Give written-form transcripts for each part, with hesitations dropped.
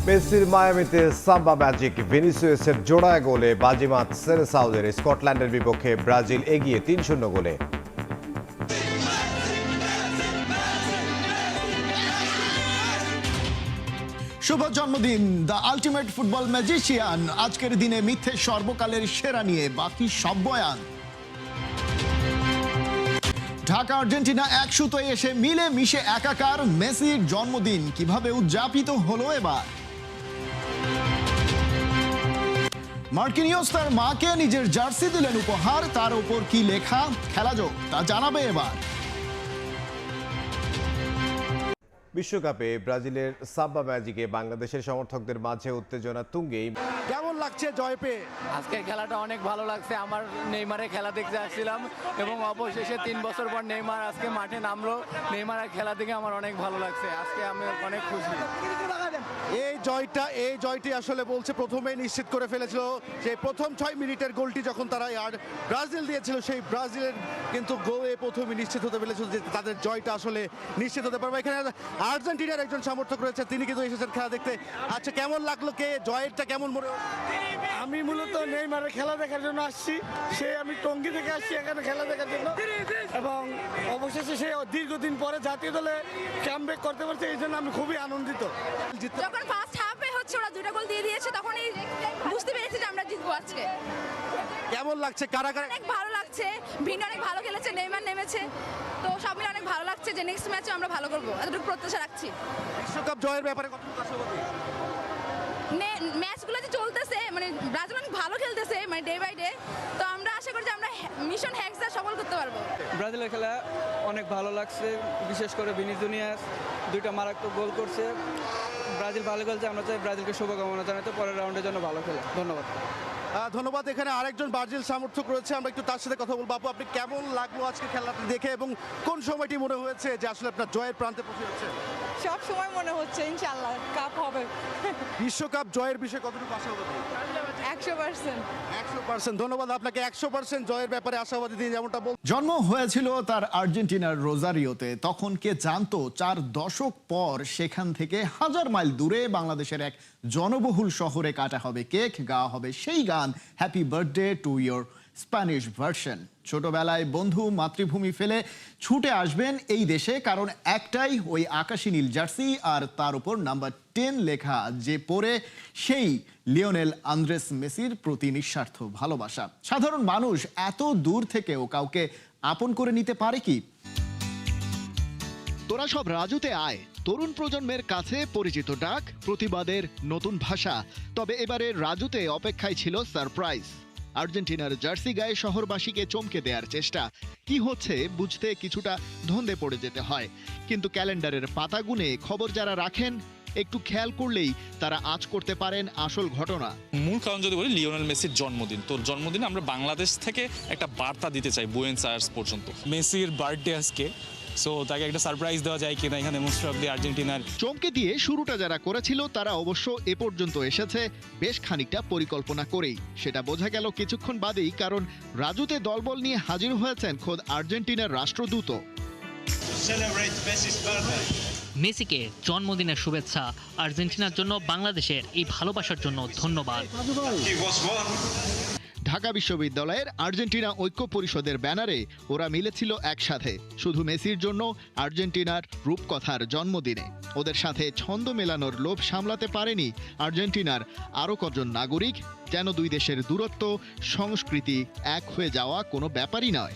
মেসির মায়ামিতে সাম্বা ম্যাজিক, ভিনিসিয়াসের জোড়া গোলে বাজিমাত সেরেসাউদের। স্কটল্যান্ডের বিপক্ষে ব্রাজিল এগিয়ে ৩-০ গোলে। শুভ জন্মদিন দ্য আলটিমেট ফুটবল ম্যাজিশিয়ান। আজকের দিনে মিথ্যে সর্বকালের সেরা নিয়ে বাকি সব বয়ান। ঢাকা আর্জেন্টিনা এক সুতোয় এসে মিলে মিশে একাকার। মেসির জন্মদিন কিভাবে উদযাপিত হলো এবার? মার্কিনিওস তার মাকে নিজের জার্সি দিলেন উপহার, তার উপর কি লেখা খেলাযোগ তা জানাবে এবার। বিশ্বকাপে ব্রাজিলের সাম্বা ম্যাজিকে বাংলাদেশের সমর্থকদের মাঝে উত্তেজনা তুঙ্গেই। কেমন লাগছে জয় পেয়ে? আজকের খেলাটা অনেক ভালো লাগছে। আমার নেইমারের খেলা দেখতে আসছিলাম এবং অবশেষে 3 বছর পর নেইমার আজকে মাঠে নামলো। নেইমারের খেলা দেখে আমার অনেক ভালো লাগছে। আজকে আমি অনেক খুশি। এই জয়টি আসলে বলছে প্রথমেই নিশ্চিত করে ফেলেছিল যে প্রথম 6 মিনিটের গোলটি যখন তারা আর ব্রাজিল দিয়েছিল, সেই ব্রাজিলের কিন্তু গোলে প্রথমে নিশ্চিত হতে পেরেছিল যে তাদের জয়টা আসলে নিশ্চিত হতে পারবে। এখানে আর্জেন্টিনার একজন সমর্থক রয়েছে, তিনি কিন্তু এসেছেন খেলা দেখতে। আচ্ছা, কেমন লাগলো, কে জয়েরটা কেমন মনে? আমি মূলত নেইমারের খেলা দেখার জন্য আসছি। আমি টঙ্গী থেকে আসছি এখানে খেলা দেখার জন্য, এবং অবশেষে সে দীর্ঘদিন পরে জাতীয় দলে কামব্যাক করতে পারছে, এই জন্য আমি খুবই আনন্দিত। যখন ফার্স্ট হাফে হচ্ছে ওরা 2টা গোল দিয়ে দিয়েছে, তখনই বুঝতে পেরেছি যে আমরা জিতবো আজকে। কেমন লাগছে? কারা অনেক ভালো লাগছে, ভিন্ন অনেক ভালো খেলেছে, নেইমার নেমেছে, তো সব মিলে অনেক ভালো লাগছে যে নেক্সট ম্যাচে আমরা ভালো করবো, এতটুকু প্রত্যাশা রাখছি। বিশ্বকাপ জয়ের ব্যাপারে কতটুকু আশাবাদী? ম্যাচগুলো যে চলতেছে, মানে ব্রাজিল অনেক ভালো খেলতেছে, মানে ডে বাই ডে, তো আমরা আশা করি যে আমরা মিশন হেক্সা সফল করতে পারবো। ব্রাজিলের খেলা অনেক ভালো লাগছে, বিশেষ করে ভিনিসিয়াস 2টা মারাত্মক গোল করছে। ব্রাজিল ভালো খেলছে, আমরা চাই ব্রাজিলকে শুভকামনা জানাতে, পরের রাউন্ডের জন্য ভালো খেলা। ধন্যবাদ। ধন্যবাদ। এখানে আরেকজন ব্রাজিল সমর্থক রয়েছে, আমরা একটু তার সাথে কথা বলবো। আপু, আপনি কেমন লাগলো আজকে খেলাটা দেখে, এবং কোন সময়টি মনে হয়েছে যে আসলে আপনার জয়ের প্রান্তে পৌঁছে যাচ্ছে? সব সময় মনে হচ্ছে ইনশাআল্লাহ কাপ হবে। বিশ্বকাপ জয়ের বিষয়ে কতটুকু আশাবাদী? 100%। 100%। ধন্যবাদ আপনাকে। 100% জয়ের ব্যাপারে আশাবাদী তিনি যেমনটা বল। জন্ম হয়েছিল তার আর্জেন্টিনার রোজারিওতে। তখন কে জানতো 4 দশক পর সেখান থেকে 1000 মাইল দূরে বাংলাদেশের এক জনবহুল শহরে কাটা হবে কেক, গাওয়া হবে সেই গান happy birthday to your Spanish version. ছোটবেলায় বন্ধু মাতৃভূমি ফেলে ছুটে আসবেন এই দেশে, কারণ একটাই, ওই আকাশী নীল জার্সি আর তার উপর নাম্বার 10 লেখা, যে পরে সেই লিওনেল আন্দ্রেস মেসির প্রতি নিঃস্বার্থ ভালোবাসা। সাধারণ মানুষ এত দূর থেকেও কাউকে আপন করে নিতে পারে কি? তোরা সব রাজুতে আয়, তরুণ প্রজন্মের কাছে পরিচিত ডাক, প্রতিবাদের নতুন ভাষা। তবে এবারে রাজুতে অপেক্ষায় ছিল সারপ্রাইজ। আর্জেন্টিনার জার্সি গায়ে শহরবাসীকে চমকে দেওয়ার চেষ্টা। কি হচ্ছে বুঝতে কিছুটা ধন্দে পড়ে যেতে হয়, কিন্তু ক্যালেন্ডারের পাতা গুনে খবর যারা রাখেন, একটু খেয়াল করলেই তারা আঁচ করতে পারেন আসল ঘটনা। মূল কারণ যদি বলি, লিওনেল মেসির জন্মদিন। তোর জন্মদিনে আমরা বাংলাদেশ থেকে একটা বার্তা দিতে চাই বুয়েনোস আয়ার্স পর্যন্ত। মেসির বার্থডে আজকে, সো তাকে একটা সারপ্রাইজ দেওয়া যায় কিনা এখানে মোস্ট অফ দি আর্জেন্টিনার। চমকে দিয়ে শুরুটা যারা করেছিল তারা অবশ্য এ পর্যন্ত এসেছে বেশ খানিকটা পরিকল্পনা করেই। সেটা বোঝা গেল কিছুক্ষণ বাদেই, কারণ রাজুতে দলবল নিয়ে হাজির হয়েছেন খোদ আর্জেন্টিনার রাষ্ট্রদূত। মেসিকে জন্মদিনের শুভেচ্ছা। আর্জেন্টিনার জন্য বাংলাদেশের এই ভালোবাসার জন্য ধন্যবাদ। ঢাকা বিশ্ববিদ্যালয়ের আর্জেন্টিনা ঐক্য পরিষদের ব্যানারে ওরা মিলেছিল একসাথে শুধু মেসির জন্য আর্জেন্টিনার রূপকথার জন্মদিনে। ওদের সাথে ছন্দ মেলানোর লোভ সামলাতে পারেনি আর্জেন্টিনার আরও কজন নাগরিক। যেন দুই দেশের দূরত্ব, সংস্কৃতি এক হয়ে যাওয়া কোনো ব্যাপারই নয়।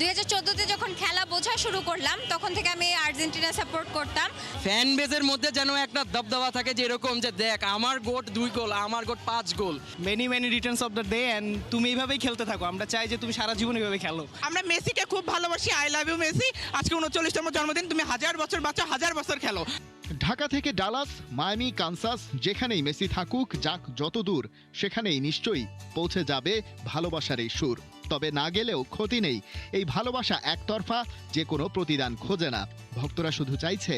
2014-তে যখন খেলা বোঝা শুরু করলাম, তখন থেকে আমি আর্জেন্টিনা সাপোর্ট করতাম। ফ্যান বেজের মধ্যে যেন একটা দবদবা থাকে, যে এরকম যে দেখ আমার গোট 2 গোল, আমার got 5 goal. Many returns of the day, and তুমি এইভাবেই খেলতে থাকো। আমরা চাই যে তুমি সারা জীবন এইভাবে খেলো। আমরা মেসিকে খুব ভালোবাসি। I love you Messi. আজকে 39তম জন্মদিন, তুমি 1000 বছর বাঁচো, 1000 বছর খেলো। ঢাকা থেকে ডালাস, মায়ামি, কানসাস, যেখানেই মেসি থাকুক, যাক যত দূর, সেখানেই নিশ্চয়ই পৌঁছে যাবে ভালোবাসার এই সুর। তবে না গেলেও ক্ষতি নেই, এই ভালোবাসা একতরফা, যে কোনো প্রতিদান খোঁজে না। ভক্তরা শুধু চাইছে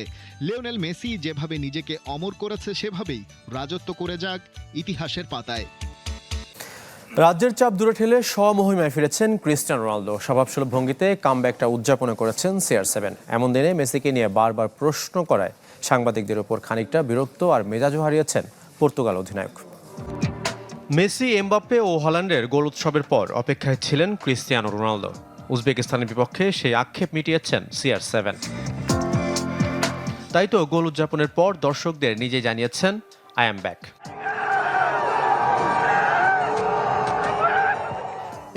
লিওনেল মেসি যেভাবে নিজেকে অমর করেছে সেভাবেই রাজত্ব করে যাক ইতিহাসের পাতায়। রাজ্যের চাপ দূরে ঠেলে স্বমহিমায় ফিরেছেন ক্রিস্টিয়ানো রোনালদো। স্বভাবসুলভ ভঙ্গিতে কামব্যাকটা উদযাপন করেছেন CR7। এমন দিনে মেসিকে নিয়ে বারবার প্রশ্ন করায় সাংবাদিকদের উপর খানিকটা বিরক্ত আর মেজাজও হারিয়েছেন পর্তুগাল অধিনায়ক। মেসি, এমবাপ্পে ও হল্যান্ডের গোল উৎসবের পর অপেক্ষায় ছিলেন ক্রিস্টিয়ানো রোনালদো। উজবেকিস্তানের বিপক্ষে সেই আক্ষেপ মিটিয়েছেন CR7। তাই তো গোল উদযাপনের পর দর্শকদের নিজে জানিয়েছেন, আই অ্যাম ব্যাক।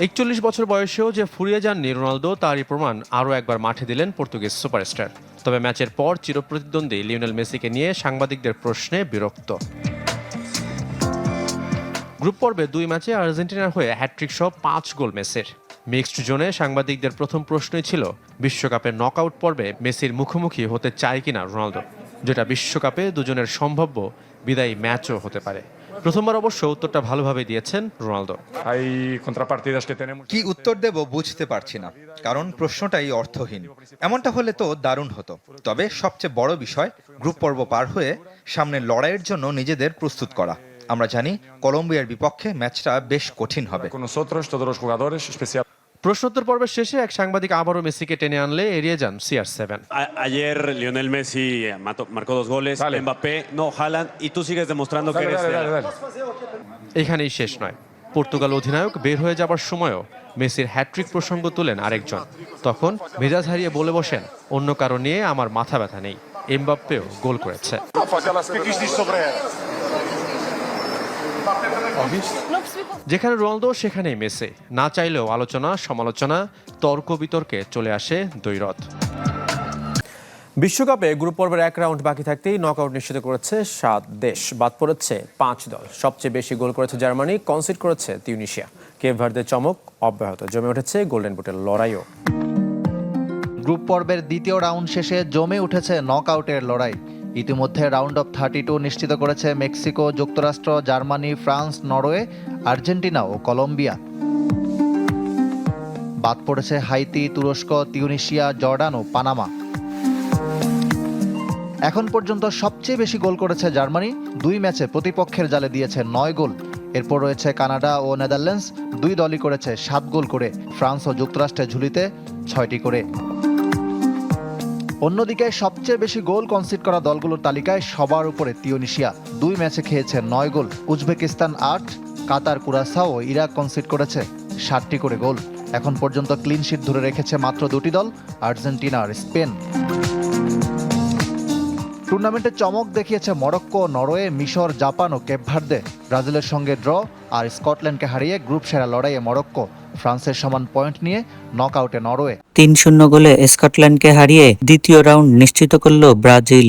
41 বছর বয়সেও যে ফুরিয়ে যাননি রোনালদো, তারই প্রমাণ আরও একবার মাঠে দিলেন পর্তুগিজ সুপারস্টার। তবে ম্যাচের পর চিরপ্রতিদ্বন্দ্বী লিওনেল মেসিকে নিয়ে সাংবাদিকদের প্রশ্নে বিরক্ত। গ্রুপ পর্বে 2 ম্যাচে আর্জেন্টিনার হয়ে হ্যাটট্রিক সহ 5 গোল মেসির। মিক্সড জোনে সাংবাদিকদের প্রথম প্রশ্নই ছিল বিশ্বকাপের নকআউট পর্বে মেসির মুখোমুখি হতে চায় কিনা রোনালদো, যেটা বিশ্বকাপে দুজনের সম্ভাব্য বিদায়ী ম্যাচও হতে পারে। প্রথমবার অবশ্য উত্তরটা ভালোভাবে দিয়েছেন রোনালদো। কি উত্তর দেব বুঝতে পারছি না, কারণ প্রশ্নটাই অর্থহীন। এমনটা হলে তো দারুণ হতো। তবে সবচেয়ে বড় বিষয় গ্রুপ পর্ব পার হয়ে সামনের লড়াইয়ের জন্য নিজেদের প্রস্তুত করা। আমরা জানি কলম্বিয়ার বিপক্ষে ম্যাচটা বেশ কঠিন হবে। প্রশ্নোত্তর পর্বের শেষে এক সাংবাদিক আবারও মেসিকে টেনে আনলে এড়িয়ে যান CR7। Ayer Lionel Messi marcó 2 goles, Mbappé, no, Haaland, y tú sigues demostrando que eres এখানেই শেষ নয়, পর্তুগাল অধিনায়ক বের হয়ে যাবার সময়ও মেসির হ্যাট্রিক প্রসঙ্গ তুলেন আরেকজন। তখন মেজাজ হারিয়ে বলে বসেন, অন্য কারো নিয়ে আমার মাথা ব্যথা নেই, এমবাপ্পেও গোল করেছে। যেখানে রোনালদো সেখানেই মেসি। না চাইলেও আলোচনা, সমালোচনা, তর্ক বিতর্কে চলে আসে দ্বৈরথ। বিশ্বকাপে গ্রুপ পর্বের 1 রাউন্ড বাকি থাকতেই নকআউট নিশ্চিত করেছে 7 দেশ। বাদ পড়েছে 5 দল। সবচেয়ে বেশি গোল করেছে জার্মানি, কনসিড করেছে তিউনিশিয়া। কেপ ভার্দের চমক অব্যাহত, জমে উঠেছে গোল্ডেন বুটের লড়াইও। গ্রুপ পর্বের দ্বিতীয় রাউন্ড শেষে জমে উঠেছে নকআউটের লড়াই। ইতিমধ্যে রাউন্ড অফ 32 নিশ্চিত করেছে মেক্সিকো, যুক্তরাষ্ট্র, জার্মানি, ফ্রান্স, নরওয়ে, আর্জেন্টিনা ও কলম্বিয়া। বাদ পড়েছে হাইতি, তুরস্ক, তিউনিশিয়া, জর্ডান ও পানামা। এখন পর্যন্ত সবচেয়ে বেশি গোল করেছে জার্মানি। 2 ম্যাচে প্রতিপক্ষের জালে দিয়েছে 9 গোল। এরপর রয়েছে কানাডা ও নেদারল্যান্ডস, 2 দলই করেছে 7 গোল করে। ফ্রান্স ও যুক্তরাষ্ট্রের ঝুলিতে 6টি করে। অন্যদিকে সবচেয়ে বেশি গোল কনসিড করা দলগুলোর তালিকায় সবার উপরে তিউনিশিয়া। 2 ম্যাচে খেয়েছে 9 গোল। উজবেকিস্তান 8, কাতার, কুরাসাও ও ইরাক কনসিড করেছে 7টি করে গোল। এখন পর্যন্ত ক্লিন শিট ধরে রেখেছে মাত্র 2টি দল, আর্জেন্টিনা আর স্পেন। টুর্নামেন্টে চমক দেখিয়েছে মরক্কো, নরওয়ে, মিশর, জাপান ও কেপ ভার্দে। ব্রাজিলের সঙ্গে ড্র আর স্কটল্যান্ডকে হারিয়ে গ্রুপ সেরা লড়াইয়ে মরক্কো। ফ্রান্সের সমান পয়েন্ট নিয়ে নকআউটে নরওয়ে। 3-0 গোলে স্কটল্যান্ডকে হারিয়ে দ্বিতীয় রাউন্ড নিশ্চিত করল ব্রাজিল।